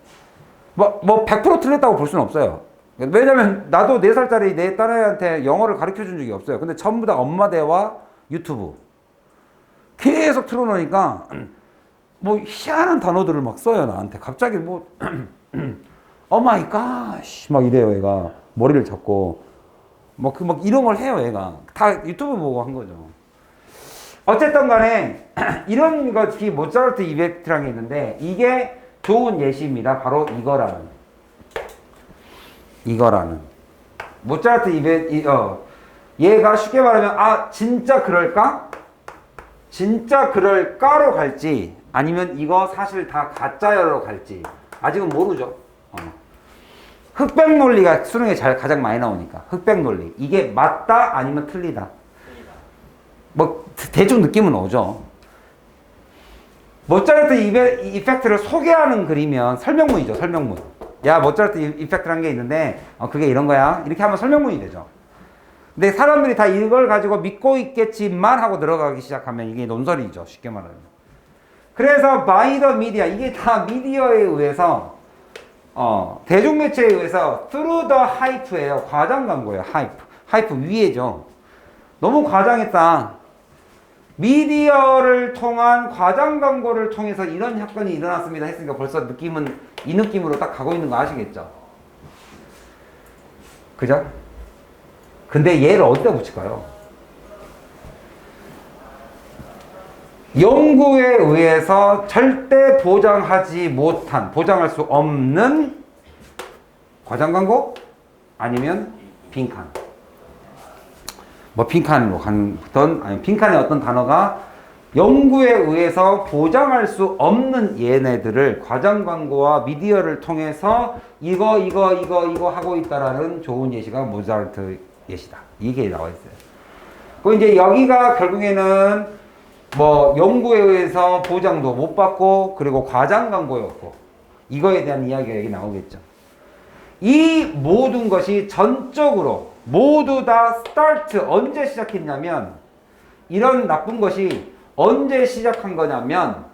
100% 틀렸다고 볼 수는 없어요. 왜냐면 나도 4살짜리 내 딸애한테 영어를 가르쳐 준 적이 없어요. 근데 전부 다 엄마 대화 유튜브. 계속 틀어놓으니까, 희한한 단어들을 막 써요, 나한테. 갑자기 오 마이 갓, 막 이래요, 얘가. 머리를 잡고. 막 이런 걸 해요, 얘가. 다 유튜브 보고 한 거죠. 어쨌든 간에, 이런 것이 모차르트 이펙트라는 게 있는데, 이게 좋은 예시입니다. 바로 이거라는. 모차르트 얘가 쉽게 말하면, 진짜 그럴까? 진짜 그럴까로 갈지, 아니면 이거 사실 다 가짜여로 갈지, 아직은 모르죠. 흑백 논리가 수능에 가장 많이 나오니까. 흑백 논리. 이게 맞다, 아니면 틀리다. 대충 느낌은 오죠. 모차르트 이펙트를 소개하는 글이면 설명문이죠, 설명문. 야, 모차르트 이펙트라는 게 있는데, 그게 이런 거야. 이렇게 하면 설명문이 되죠. 근데 사람들이 다 이걸 가지고 믿고 있겠지만 하고 들어가기 시작하면 이게 논설이죠, 쉽게 말하면. 그래서 by the media, 이게 다 미디어에 의해서, 대중매체에 의해서 through the hype예요. 과장 광고예요, 하이프 위에죠. 너무 과장했다. 미디어를 통한 과장 광고를 통해서 이런 사건이 일어났습니다 했으니까 벌써 느낌은 이 느낌으로 딱 가고 있는 거 아시겠죠? 그죠? 근데 얘를 어디다 붙일까요? 연구에 의해서 절대 보장할 수 없는 과장 광고? 아니면 빈칸. 빈칸으로 갔던, 아니, 빈칸의 어떤 단어가 연구에 의해서 보장할 수 없는 얘네들을 과장 광고와 미디어를 통해서 이거 하고 있다라는 좋은 예시가 모차르트 예시다. 이게 나와 있어요. 그 이제 여기가 결국에는 연구에 의해서 보장도 못 받고, 그리고 과장 광고였고, 이거에 대한 이야기가 여기 나오겠죠. 이 모든 것이 전적으로 모두 다 스타트 언제 시작했냐면, 이런 나쁜 것이 언제 시작한 거냐면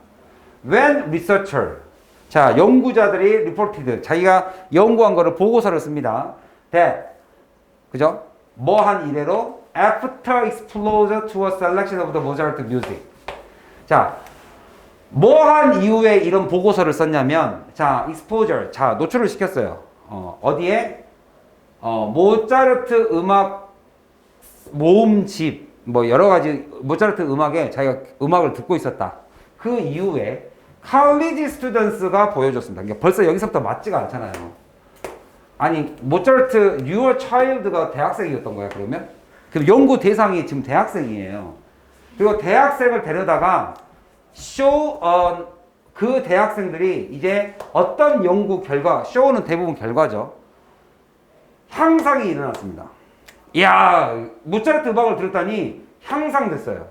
when researcher, 자, 연구자들이 reported, 자기가 연구한 거를 보고서를 씁니다. that, 그죠? 뭐한 이래로 after exposure to a selection of the Mozart music. 자, 뭐한 이후에 이런 보고서를 썼냐면, 자, exposure, 자, 노출을 시켰어요. 어디에? 모차르트 음악 모음집, 여러 가지 모차르트 음악에 자기가 음악을 듣고 있었다. 그 이후에 칼리지 스튜던스가 보여줬습니다. 그러니까 벌써 여기서부터 맞지가 않잖아요. 아니, 모차르트 Your Child가 대학생이었던 거야, 그러면? 그럼 연구 대상이 지금 대학생이에요. 그리고 대학생을 데려다가 그 대학생들이 이제 어떤 연구 결과, 쇼는 대부분 결과죠. 향상이 일어났습니다. 이야, 모차르트 음악을 들었더니 향상됐어요.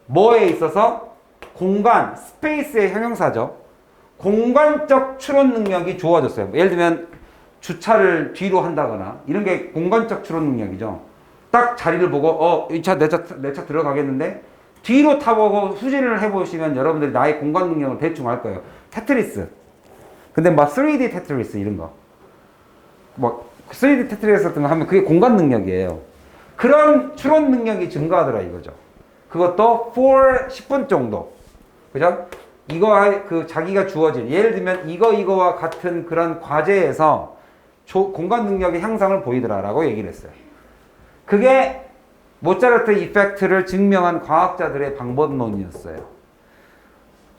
뭐에 있어서? 공간, 스페이스의 형용사죠. 공간적 추론 능력이 좋아졌어요. 예를 들면 주차를 뒤로 한다거나 이런 게 공간적 추론 능력이죠. 딱 자리를 보고 이 차 내 차 들어가겠는데 뒤로 타보고 후진을 해보시면 여러분들이 나의 공간 능력을 대충 알 거예요. 테트리스. 근데 3D 테트리스 이런 거. 3D 테트리스 같은 거 하면 그게 공간 능력이에요. 그런 추론 능력이 증가하더라 이거죠. 그것도 10분 정도. 그죠? 자기가 주어진, 예를 들면 이거와 같은 그런 과제에서 공간 능력의 향상을 보이더라라고 얘기를 했어요. 그게 모차르트 이펙트를 증명한 과학자들의 방법론이었어요.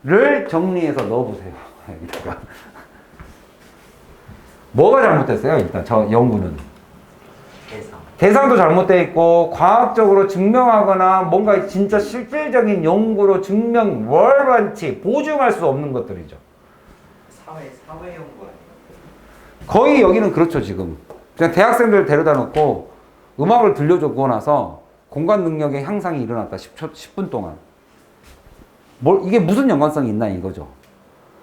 를 정리해서 넣어보세요. 여기다가. 뭐가 잘못됐어요? 일단 저 연구는. 대상도 잘못되어 있고, 과학적으로 증명하거나 뭔가 진짜 실질적인 연구로 월반치 보증할 수 없는 것들이죠. 사회 연구 아니에요? 거의 여기는 그렇죠, 지금. 그냥 대학생들 데려다 놓고 음악을 들려주고 나서 공간 능력의 향상이 일어났다. 10분 동안. 이게 무슨 연관성이 있나 이거죠.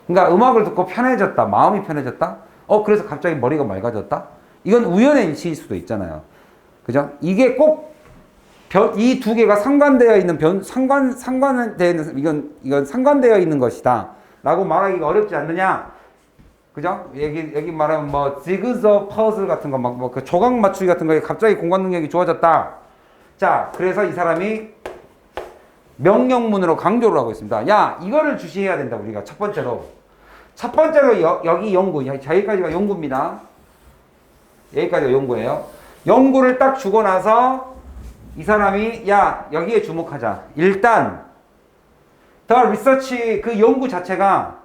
그러니까 음악을 듣고 편해졌다. 마음이 편해졌다. 그래서 갑자기 머리가 맑아졌다. 이건 우연의 일치일 수도 있잖아요. 그죠? 이게 꼭 이 두 개가 상관되어 있는 상관되어 있는 이건 상관되어 있는 것이다라고 말하기가 어렵지 않느냐? 그죠? 여기 말하면 뭐 지그저 퍼즐 같은 거 막 뭐 그 조각 맞추기 같은 거에 갑자기 공간 능력이 좋아졌다. 자, 그래서 이 사람이 명령문으로 강조를 하고 있습니다. 야, 이거를 주시해야 된다 우리가 첫 번째로 여기 연구, 여기까지가 연구입니다. 여기까지가 연구예요. 연구를 딱 주고 나서 이 사람이 야, 여기에 주목하자. 일단 더 리서치 그 연구 자체가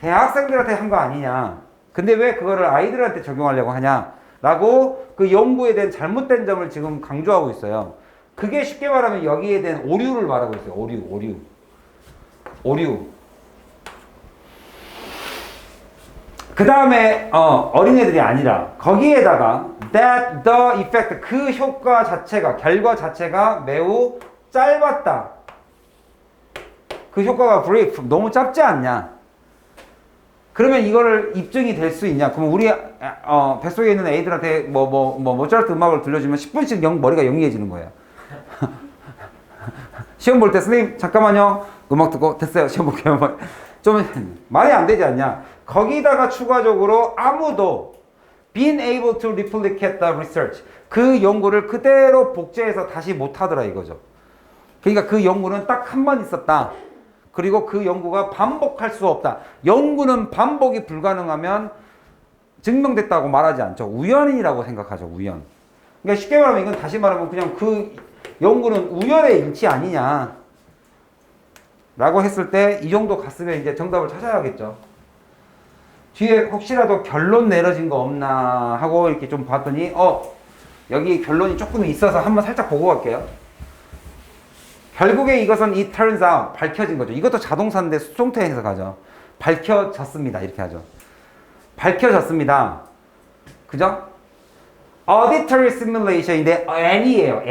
대학생들한테 한 거 아니냐. 근데 왜 그거를 아이들한테 적용하려고 하냐. 라고 그 연구에 대한 잘못된 점을 지금 강조하고 있어요. 그게 쉽게 말하면 여기에 대한 오류를 말하고 있어요. 오류. 그 다음에 어린애들이 아니라 거기에다가 that the effect 그 효과 자체가 결과 자체가 매우 짧았다. 그 효과가 brief 너무 짧지 않냐. 그러면 이거를 입증이 될 수 있냐? 그러면 우리 뱃속에 있는 애들한테 모차르트 음악을 들려주면 10분씩 머리가 영리해지는 거예요. 시험 볼 때 선생님 잠깐만요. 음악 듣고 됐어요. 시험 볼게요. 좀 말이 안 되지 않냐? 거기다가 추가적으로 아무도 being able to replicate the research 그 연구를 그대로 복제해서 다시 못 하더라 이거죠. 그러니까 그 연구는 딱 한 번 있었다. 그리고 그 연구가 반복할 수 없다. 연구는 반복이 불가능하면 증명됐다고 말하지 않죠. 우연이라고 생각하죠. 우연. 그러니까 쉽게 말하면 이건 다시 말하면 그냥 그 연구는 우연의 일치 아니냐 라고 했을 때 이 정도 갔으면 이제 정답을 찾아야겠죠. 뒤에 혹시라도 결론 내려진 거 없나 하고 이렇게 좀 봤더니 여기 결론이 조금 있어서 한번 살짝 보고 갈게요. 결국에 이것은 it turns out 밝혀진 거죠. 이것도 자동사인데 수동태 해석하죠. 밝혀졌습니다. 이렇게 하죠. 밝혀졌습니다. 그죠? auditory simulation인데 any예요.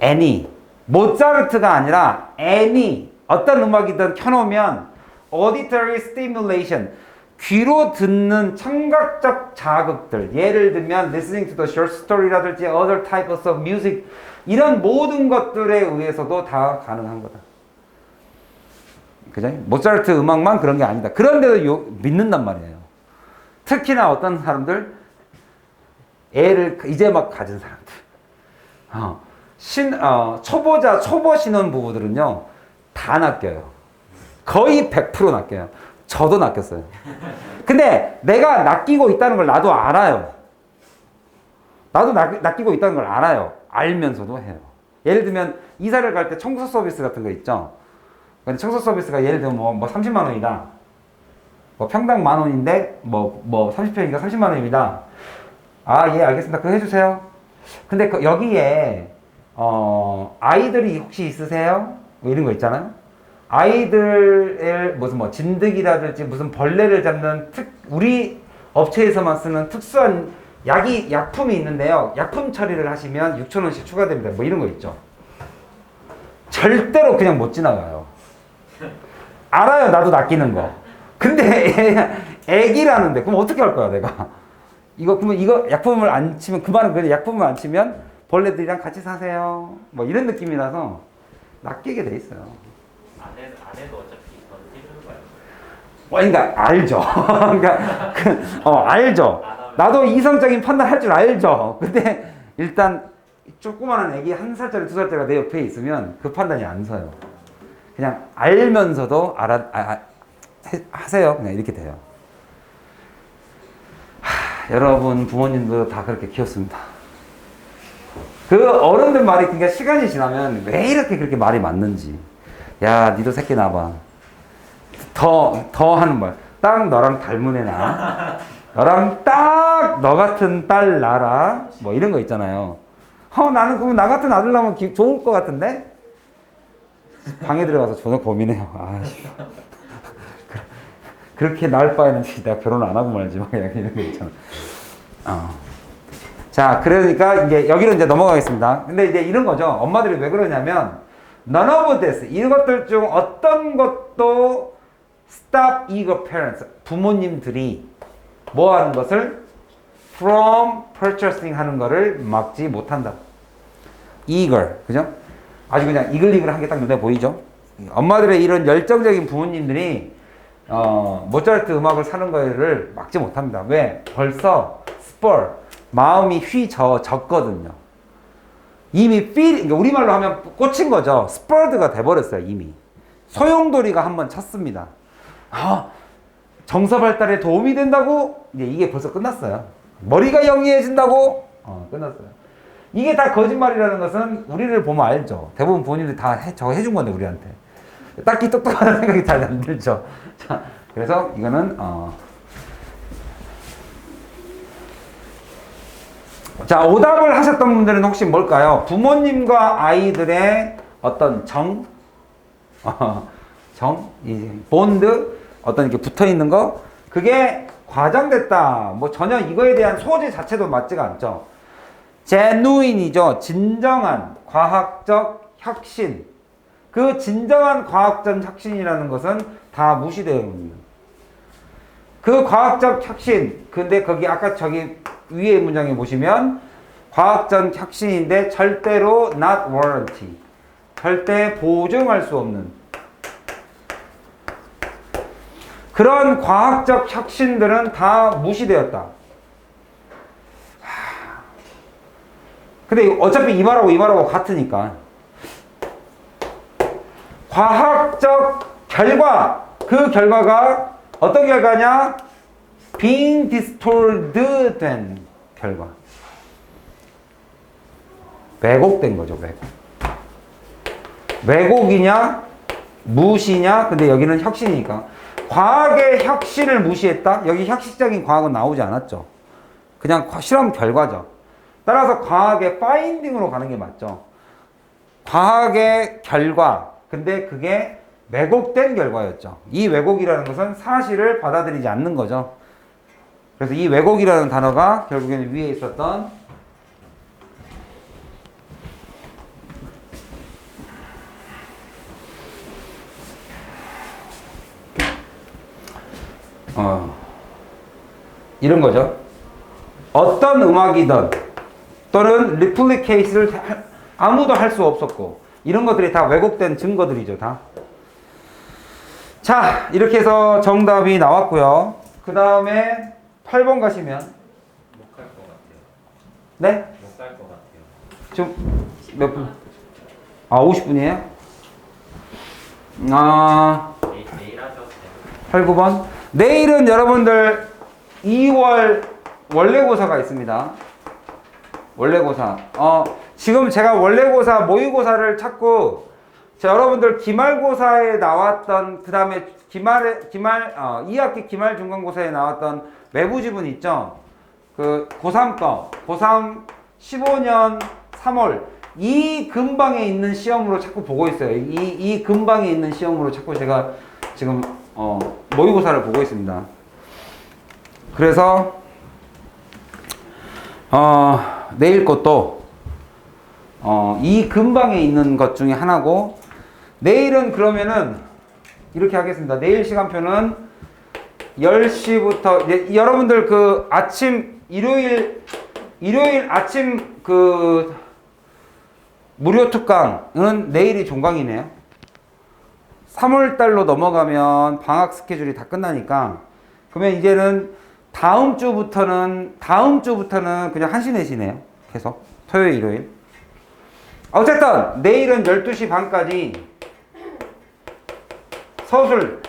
any. 모차르트가 아니라 any. 어떤 음악이든 켜놓으면 auditory stimulation. 귀로 듣는 청각적 자극들. 예를 들면 listening to the short story라든지 other types of music. 이런 모든 것들에 의해서도 다 가능한 거다. 그죠? 모차르트 음악만 그런 게 아니다. 그런데도 믿는단 말이에요. 특히나 어떤 사람들, 애를 이제 막 가진 사람들. 초보 신혼 부부들은요, 다 낚여요. 거의 100% 낚여요. 저도 낚였어요. 근데 내가 낚이고 있다는 걸 나도 알아요. 나도 낚이고 있다는 걸 알아요. 알면서도 해요. 예를 들면 이사를 갈 때 청소 서비스 같은 거 있죠. 근데 청소 서비스가 예를 들면 뭐 30만 원이다. 뭐 평당 10,000원인데 뭐 30평이니까 30만 원입니다. 아, 예, 알겠습니다. 그거 해주세요. 근데 여기에 아이들이 혹시 있으세요? 뭐 이런 거 있잖아요. 아이들의 무슨 뭐 진드기라든지 무슨 벌레를 잡는 우리 업체에서만 쓰는 특수한 약품이 있는데요. 약품 처리를 하시면 6,000원씩 추가됩니다. 뭐 이런 거 있죠. 절대로 그냥 못 지나가요. 알아요. 나도 낚이는 거. 근데 애기라는데 그럼 어떻게 할 거야 내가. 그러면 이거 약품을 안 치면 그 말은 그냥 약품을 안 치면 벌레들이랑 같이 사세요. 뭐 이런 느낌이라서 낚이게 돼 있어요. 안 해도 어차피 찌르는 거예요. 그러니까 알죠. 그러니까 알죠. 나도 이성적인 판단 할 줄 알죠. 근데 일단 조그마한 애기 1살짜리 2살짜리가 내 옆에 있으면 그 판단이 안 서요. 그냥 알면서도 하세요. 그냥 이렇게 돼요. 여러분 부모님도 다 그렇게 키웠습니다. 그 어른들 말이 그러니까 시간이 지나면 왜 이렇게 그렇게 말이 맞는지. 야, 니도 새끼 낳아봐. 더 하는 말. 딱 너랑 닮은 애 나. 너랑 딱 너 같은 딸 낳아라. 뭐 이런 거 있잖아요. 나는 그럼 나 같은 아들 낳으면 좋을 것 같은데? 방에 들어가서 전혀 고민해요. 아씨. 그렇게 낳을 바에는 내가 결혼 안 하고 말지. 막 이런 거 있잖아. 자, 그러니까 이제 여기로 이제 넘어가겠습니다. 근데 이제 이런 거죠. 엄마들이 왜 그러냐면 none of this 이것들 중 어떤 것도 stop eager parents 부모님들이 뭐 하는 것을 from purchasing 하는 거를 막지 못한다. eager. 그죠? 아주 그냥 이글이글한 게 딱 눈에 보이죠? 엄마들의 이런 열정적인 부모님들이 모차르트 음악을 사는 거를 막지 못합니다. 왜? 벌써 spur, 마음이 졌거든요. 이미 feel, 그러니까 우리말로 하면 꽂힌 거죠. spurred가 돼버렸어요, 이미. 소용돌이가 한번 찼습니다. 정서 발달에 도움이 된다고? 이제 이게 벌써 끝났어요. 머리가 영리해진다고? 끝났어요. 이게 다 거짓말이라는 것은 우리를 보면 알죠. 대부분 부모님들이 다 저거 해준 건데, 우리한테. 딱히 똑똑하다는 생각이 잘 안 들죠. 자, 그래서 이거는, 자, 오답을 하셨던 분들은 혹시 뭘까요? 부모님과 아이들의 어떤 본드, 어떤 이렇게 붙어 있는 거, 그게 과장됐다. 뭐 전혀 이거에 대한 소재 자체도 맞지가 않죠. genuine이죠. 진정한 과학적 혁신. 그 진정한 과학적 혁신이라는 것은 다 무시되어 있는. 그 과학적 혁신. 근데 거기 아까 저기 위에 문장에 보시면 과학적 혁신인데 절대로 not warranty. 절대 보증할 수 없는. 그런 과학적 혁신들은 다 무시되었다. 근데 어차피 이 말하고 같으니까. 과학적 결과, 그 결과가 어떤 결과냐? being distorted 된 결과. 왜곡된 거죠, 왜곡. 왜곡이냐? 무시냐? 근데 여기는 혁신이니까. 과학의 혁신을 무시했다? 여기 혁신적인 과학은 나오지 않았죠. 그냥 실험 결과죠. 따라서 과학의 파인딩으로 가는 게 맞죠. 과학의 결과. 근데 그게 왜곡된 결과였죠. 이 왜곡이라는 것은 사실을 받아들이지 않는 거죠. 그래서 이 왜곡이라는 단어가 결국에는 위에 있었던 이런 거죠. 어떤 음악이든 또는 리플리케이트를 아무도 할 수 없었고 이런 것들이 다 왜곡된 증거들이죠. 다. 자, 이렇게 해서 정답이 나왔고요. 그 다음에 8번 가시면 못 갈 것 같아요. 네? 못 갈 것 같아요. 지금 몇 분? 50분이에요? 아, 내일 하죠. 8, 9번. 내일은 여러분들 2월 원래고사가 있습니다. 원래고사. 지금 제가 원래고사, 모의고사를 찾고, 여러분들 기말고사에 나왔던, 그 다음에 2학기 기말 중간고사에 나왔던 외부 지문 있죠? 그 고3 거, 고3 15년 3월. 이 근방에 있는 시험으로 자꾸 보고 있어요. 이 근방에 있는 시험으로 자꾸 제가 지금, 모의고사를 보고 있습니다. 그래서, 내일 것도, 이 근방에 있는 것 중에 하나고, 내일은 그러면은, 이렇게 하겠습니다. 내일 시간표는 10시부터, 여러분들 그 아침, 일요일 아침 그, 무료 특강은 내일이 종강이네요. 3월달로 넘어가면 방학 스케줄이 다 끝나니까, 그러면 이제는 다음 주부터는 그냥 1시 내시네요. 계속. 토요일, 일요일. 어쨌든, 내일은 12시 반까지 서술형.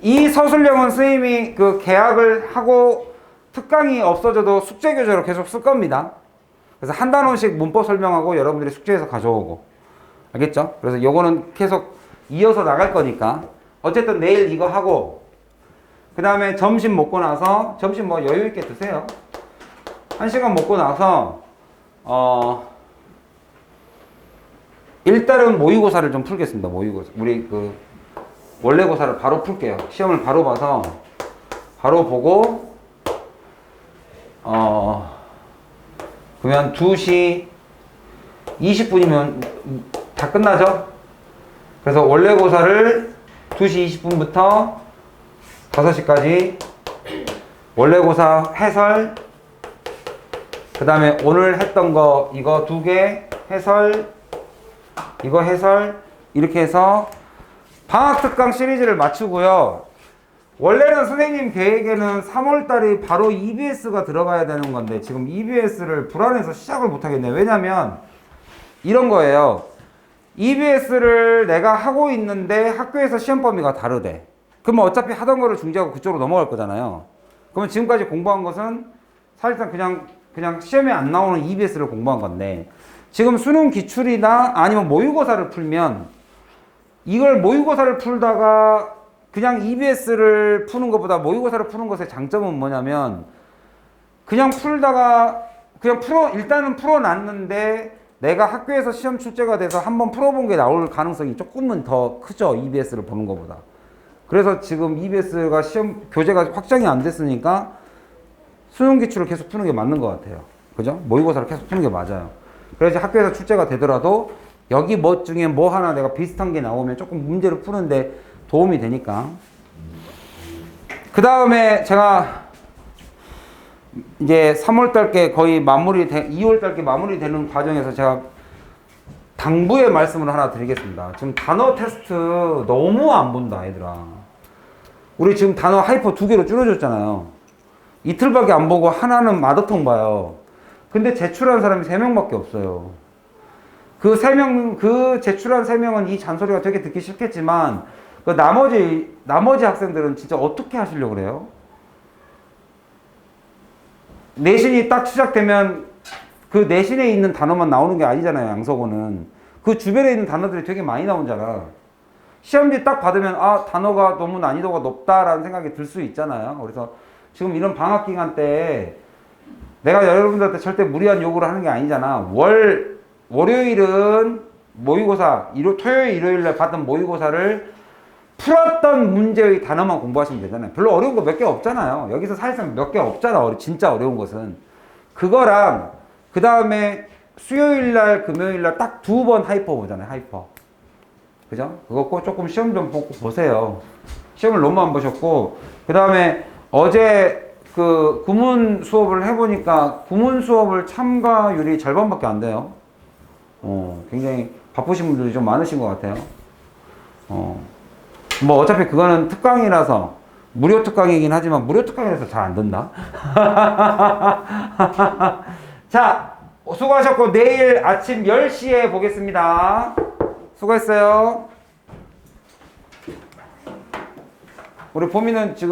이 서술형은 선생님이 그 계약을 하고 특강이 없어져도 숙제 교재로 계속 쓸 겁니다. 그래서 한 단원씩 문법 설명하고 여러분들이 숙제에서 가져오고. 알겠죠? 그래서 요거는 계속 이어서 나갈 거니까. 어쨌든 내일 이거 하고, 그 다음에 점심 먹고 나서, 점심 뭐 여유있게 드세요. 1시간 먹고 나서, 일단은 모의고사를 좀 풀겠습니다. 모의고사. 우리 그, 원래고사를 바로 풀게요. 시험을 바로 봐서, 바로 보고, 그러면 2시 20분이면 다 끝나죠? 그래서 원래고사를 2시 20분부터 5시까지 원래고사 해설, 그 다음에 오늘 했던 거 이거 2개 해설, 이거 해설, 이렇게 해서 방학특강 시리즈를 마치고요. 원래는 선생님 계획에는 3월달이 바로 EBS가 들어가야 되는 건데 지금 EBS를 불안해서 시작을 못하겠네요. 왜냐면 이런 거예요. EBS를 내가 하고 있는데 학교에서 시험 범위가 다르대. 그러면 어차피 하던 거를 중지하고 그쪽으로 넘어갈 거잖아요. 그러면 지금까지 공부한 것은 사실상 그냥 시험에 안 나오는 EBS를 공부한 건데 지금 수능 기출이나 아니면 모의고사를 풀면 이걸 모의고사를 풀다가 그냥 EBS를 푸는 것보다 모의고사를 푸는 것의 장점은 뭐냐면 그냥 풀다가 일단은 풀어놨는데 내가 학교에서 시험 출제가 돼서 한번 풀어본 게 나올 가능성이 조금은 더 크죠. EBS를 보는 것보다. 그래서 지금 EBS가 시험 교재가 확정이 안 됐으니까 수능 기출을 계속 푸는 게 맞는 것 같아요. 그죠? 모의고사를 계속 푸는 게 맞아요. 그래서 학교에서 출제가 되더라도 여기 뭐 중에 뭐 하나 내가 비슷한 게 나오면 조금 문제를 푸는데 도움이 되니까. 그 다음에 제가 이제 3월달께 거의 2월달께 마무리되는 과정에서 제가 당부의 말씀을 하나 드리겠습니다. 지금 단어 테스트 너무 안 본다, 얘들아. 우리 지금 단어 하이퍼 2개로 줄여줬잖아요. 이틀밖에 안 보고 하나는 마더통 봐요. 근데 제출한 사람이 3명밖에 없어요. 그 제출한 3명은 이 잔소리가 되게 듣기 싫겠지만, 그 나머지 학생들은 진짜 어떻게 하시려고 그래요? 내신이 딱 시작되면 그 내신에 있는 단어만 나오는 게 아니잖아요, 양서고는. 그 주변에 있는 단어들이 되게 많이 나오잖아. 시험지 딱 받으면, 아, 단어가 너무 난이도가 높다라는 생각이 들 수 있잖아요. 그래서 지금 이런 방학 기간 때 내가 여러분들한테 절대 무리한 요구를 하는 게 아니잖아. 월요일은 모의고사, 토요일, 일요일날 받은 모의고사를 풀었던 문제의 단어만 공부하시면 되잖아요. 별로 어려운 거 몇 개 없잖아요. 여기서 사실상 몇 개 없잖아. 진짜 어려운 것은. 그거랑 그 다음에 수요일날, 금요일날 딱 2번 하이퍼 보잖아요. 하이퍼. 그죠? 그거 꼭 조금 시험 좀 보세요. 시험을 너무 안 보셨고, 그 다음에 어제 그 구문 수업을 해보니까 구문 수업을 참가율이 절반밖에 안 돼요. 굉장히 바쁘신 분들이 좀 많으신 것 같아요. 뭐 어차피 그거는 특강이라서 무료 특강이긴 하지만 무료 특강이라서 잘 안 된다. 자, 수고하셨고 내일 아침 10시에 보겠습니다. 수고했어요. 우리 보미는 지금